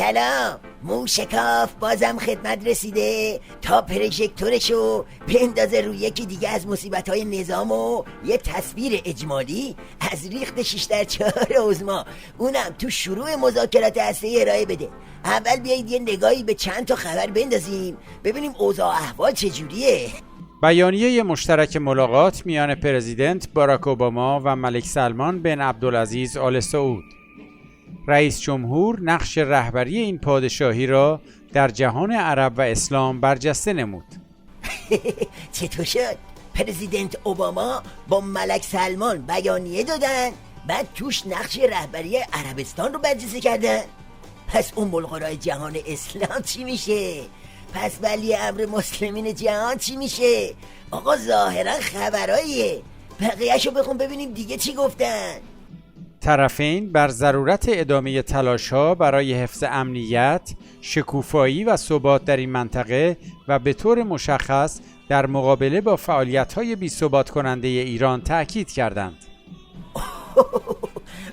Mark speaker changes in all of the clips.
Speaker 1: سلام، موشکاف بازم خدمت رسیده تا پروژکتورشو بندازه روی یکی دیگه از مصیبت‌های نظام و یه تصویر اجمالی از ریخت 6/4 عظما اونم تو شروع مذاکرات هسته‌ای ارائه بده. اول بیایید یه نگاهی به چند تا خبر بندازیم ببینیم اوضاع احوال چجوریه.
Speaker 2: بیانیه مشترک ملاقات میان پرزیدنت باراک اوباما و ملک سلمان بن عبدالعزیز آل سعود. رئیس جمهور نقش رهبری این پادشاهی را در جهان عرب و اسلام برجسته نمود.
Speaker 1: چطور شد؟ پرزیدنت اوباما با ملک سلمان بیانیه دادن، بعد توش نقش رهبری عربستان رو برجسته کردن. پس ام القرای جهان اسلام چی میشه؟ پس ولی امر مسلمین جهان چی میشه؟ آقا ظاهرا خبراییه، بقیه‌شو بخون ببینیم دیگه چی گفتن.
Speaker 2: طرفین بر ضرورت ادامه تلاش‌ها برای حفظ امنیت، شکوفایی و ثبات در این منطقه و به طور مشخص در مقابله با فعالیت‌های بی‌ثبات کننده ایران تأکید کردند.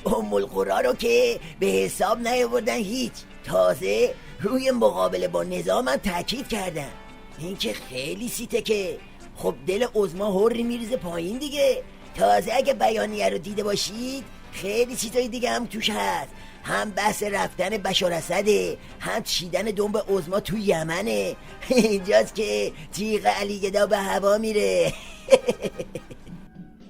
Speaker 1: ام القرا رو که به حساب نیاوردن هیچ، تازه روی مقابله با نظام هم تأکید کردن. این که خیلی سیته که خب دل عظما هوری میریزه پایین دیگه. تازه اگه بیانیه رو دیده باشید خیلی چیزای دیگه هم توش هست، هم بحث رفتن بشار اسده، هم چیدن دنب عظما تو یمنه. اینجاست که تیغ علی گدا به هوا میره.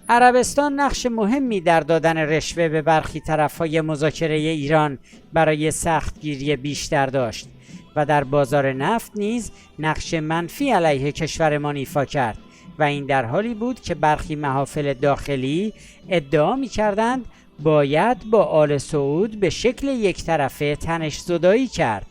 Speaker 3: عربستان نقش مهمی در دادن رشوه به برخی طرف‌های مذاکره ایران برای سختگیری بیشتر داشت و در بازار نفت نیز نقش منفی علیه کشورمان ایفا کرد و این در حالی بود که برخی محافل داخلی ادعا می‌کردند باید با آل سعود به شکل یک طرفه تنش‌زدایی کرد.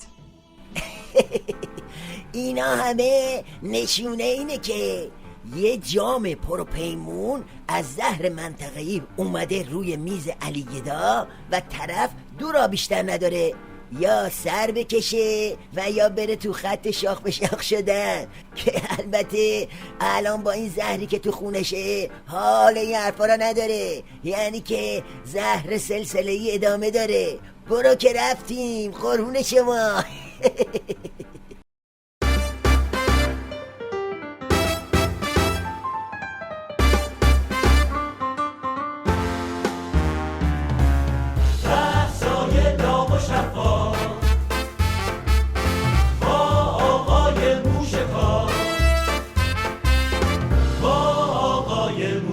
Speaker 1: اینا همه نشونه اینه که یه جام پروپیمون از زهر منطقه‌ای اومده روی میز علی گدا و طرف دو را بیشتر نداره، یا سر بکشه و یا بره تو خط شاخ به شاخ شدن، که البته الان با این زهری که تو خونشه حال این حرفا را نداره، یعنی که زهر سلسله‌ای ادامه داره. برو که رفتیم قربون شما.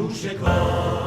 Speaker 4: موشکاف